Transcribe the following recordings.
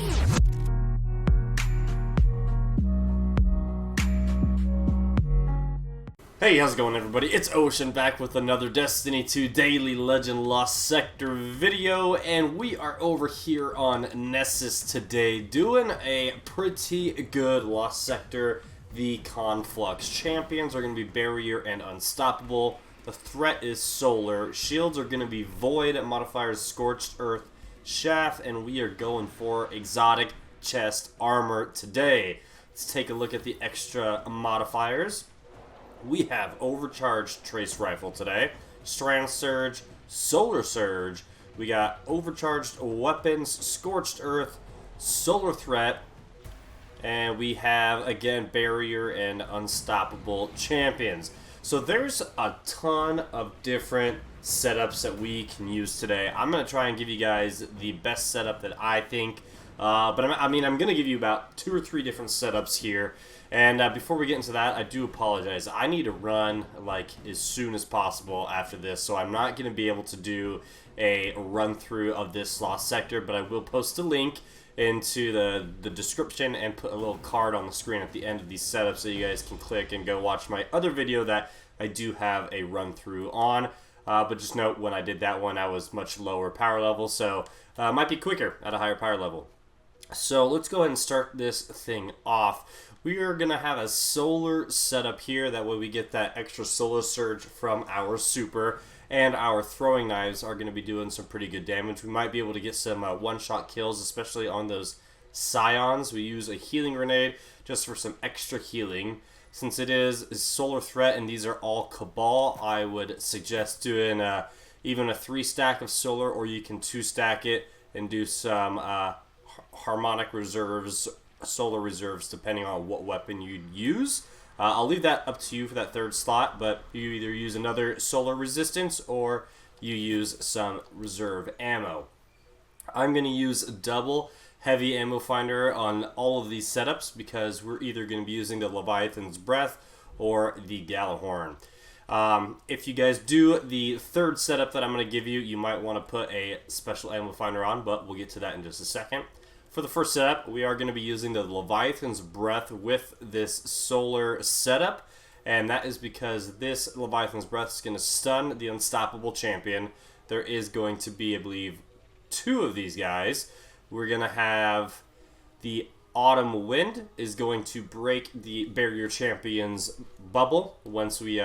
Hey, how's it going, everybody? It's Ocean back with another Destiny 2 Daily Legend Lost Sector video, and we are over here on Nessus today doing a pretty good Lost Sector. The Conflux champions are going to be Barrier and Unstoppable. The threat is Solar. Shields are going to be Void, modifiers Scorched Earth, Shaft, and we are going for Exotic Chest Armor today. Let's take a look at the extra modifiers. We have Overcharged Trace Rifle today, Strand Surge, Solar Surge. We got Overcharged Weapons, Scorched Earth, Solar Threat, and we have, again, Barrier and Unstoppable champions. So there's a ton of different setups that we can use today. I'm going to try and give you guys the best setup that I think, but I'm going to give you about 2 or 3 different setups here. And before we get into that, I do apologize. I need to run like as soon as possible after this, so I'm not going to be able to do a run through of this Lost Sector, but I will post a link into the description and put a little card on the screen at the end of these setups so you guys can click and go watch my other video that I do have a run through on. But just note, when I did that one, I was much lower power level, so it might be quicker at a higher power level. So let's go ahead and start this thing off. We are going to have a solar setup here. That way we get that extra solar surge from our super. And our throwing knives are going to be doing some pretty good damage. We might be able to get some one-shot kills, especially on those scions. We use a healing grenade just for some extra healing. Since it is solar threat and these are all Cabal, I would suggest doing even a 3-stack of solar, or you can 2-stack it and do some harmonic reserves, solar reserves, depending on what weapon you'd use. I'll leave that up to you for that 3rd slot, but you either use another solar resistance or you use some reserve ammo. I'm going to use double heavy ammo finder on all of these setups because we're either going to be using the Leviathan's Breath or the Gallahorn. If you guys do the 3rd setup that I'm going to give you, you might want to put a special ammo finder on, but we'll get to that in just a second. For the first setup, we are going to be using the Leviathan's Breath with this solar setup, and that is because this Leviathan's Breath is going to stun the Unstoppable champion. There is going to be, I believe, 2 of these guys. We're going to have the Autumn Wind is going to break the Barrier champion's bubble. Once we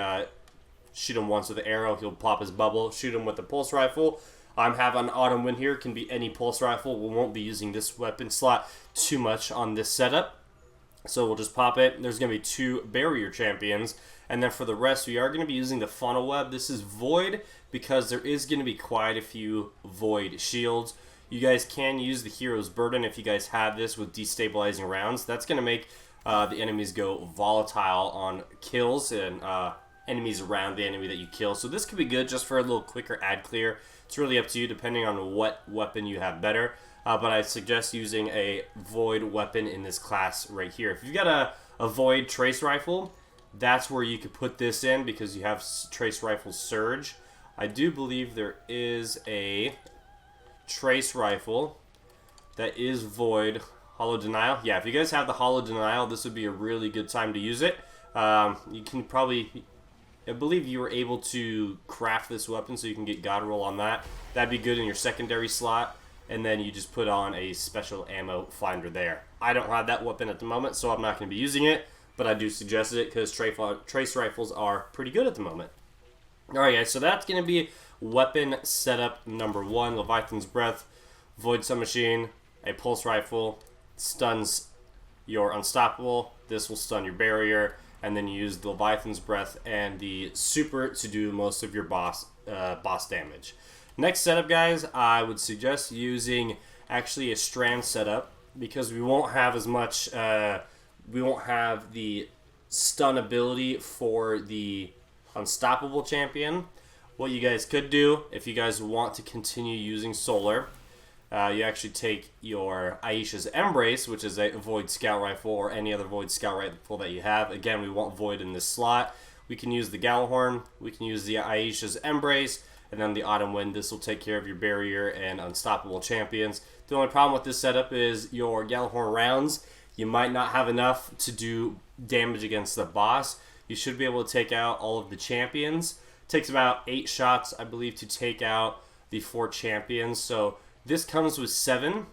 shoot him once with the arrow, he'll pop his bubble. Shoot him with the pulse rifle. I'm having Autumn Wind here, can be any pulse rifle. We won't be using this weapon slot too much on this setup, so we'll just pop it. There's going to be 2 Barrier champions, and then for the rest, we are going to be using the Funnel Web. This is Void because there is going to be quite a few Void shields. You guys can use the Hero's Burden if you guys have this with destabilizing rounds. That's going to make the enemies go volatile on kills and enemies around the enemy that you kill. So this could be good just for a little quicker ad clear. It's really up to you depending on what weapon you have better. But I suggest using a Void weapon in this class right here. If you've got a Void Trace Rifle, that's where you could put this in because you have Trace Rifle Surge. I do believe there is a Trace Rifle that is Void Hollow Denial. Yeah, if you guys have the Hollow Denial, this would be a really good time to use it. You can probably, I believe you were able to craft this weapon so you can get God Roll on that. That'd be good in your secondary slot, and then you just put on a special ammo finder there. I don't have that weapon at the moment, so I'm not going to be using it, but I do suggest it because trace rifles are pretty good at the moment. Alright guys, so that's going to be weapon setup number 1, Leviathan's Breath, Void Submachine, a pulse rifle, stuns your Unstoppable, this will stun your Barrier, and then you use the Leviathan's Breath and the super to do most of your boss damage. Next setup, guys, I would suggest using actually a Strand setup because we won't have as much, we won't have the stun ability for the Unstoppable champion. What you guys could do, if you guys want to continue using Solar, you actually take your Aisha's Embrace, which is a Void Scout Rifle, or any other Void Scout Rifle that you have. Again, we want Void in this slot. We can use the Gallahorn, we can use the Aisha's Embrace, and then the Autumn Wind. This will take care of your Barrier and Unstoppable champions. The only problem with this setup is your Gjallarhorn rounds, you might not have enough to do damage against the boss. You should be able to take out all of the champions. It takes about 8 shots, I believe, to take out the 4 champions. So this comes with 7.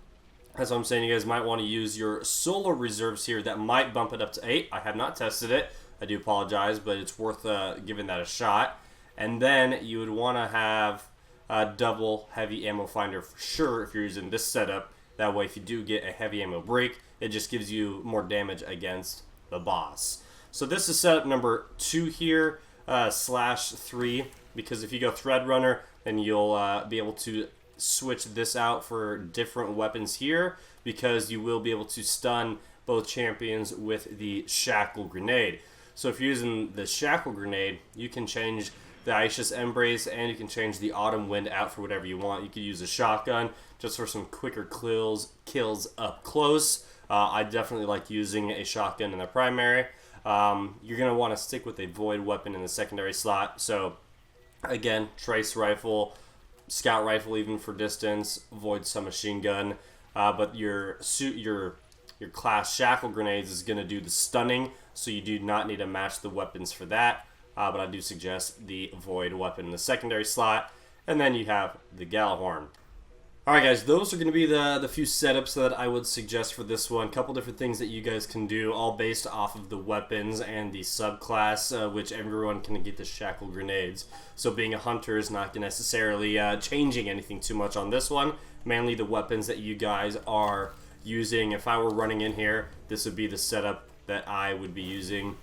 That's what I'm saying. You guys might want to use your solar reserves here. That might bump it up to 8. I have not tested it. I do apologize, but it's worth giving that a shot. And then you would want to have a double heavy ammo finder for sure if you're using this setup. That way, if you do get a heavy ammo break, it just gives you more damage against the boss. So this is setup number 2 here, /3, because if you go Thread Runner, then you'll be able to switch this out for different weapons here, because you will be able to stun both champions with the Shackle Grenade. So if you're using the Shackle Grenade, you can change the Aish's Embrace and you can change the Autumn Wind out for whatever you want. You could use a shotgun just for some quicker kills up close. I definitely like using a shotgun in the primary. You're going to want to stick with a Void weapon in the secondary slot. So again, Trace Rifle, Scout Rifle even for distance, Void Submachine Gun. But your class Shackle Grenades is going to do the stunning, so you do not need to match the weapons for that. But I do suggest the Void weapon in the secondary slot. And then you have the Gjallarhorn. Alright guys, those are going to be the few setups that I would suggest for this one. A couple different things that you guys can do, all based off of the weapons and the subclass, which everyone can get the Shackle Grenades. So being a hunter is not necessarily changing anything too much on this one. Mainly the weapons that you guys are using. If I were running in here, this would be the setup that I would be using.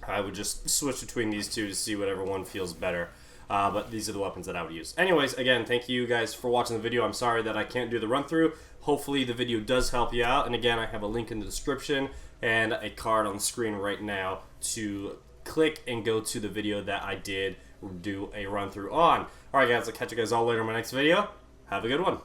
I would just switch between these two to see whatever one feels better. But these are the weapons that I would use. Anyways, again, thank you guys for watching the video. I'm sorry that I can't do the run-through. Hopefully the video does help you out. And again, I have a link in the description and a card on the screen right now to click and go to the video that I did do a run-through on. Alright guys, I'll catch you guys all later in my next video. Have a good one.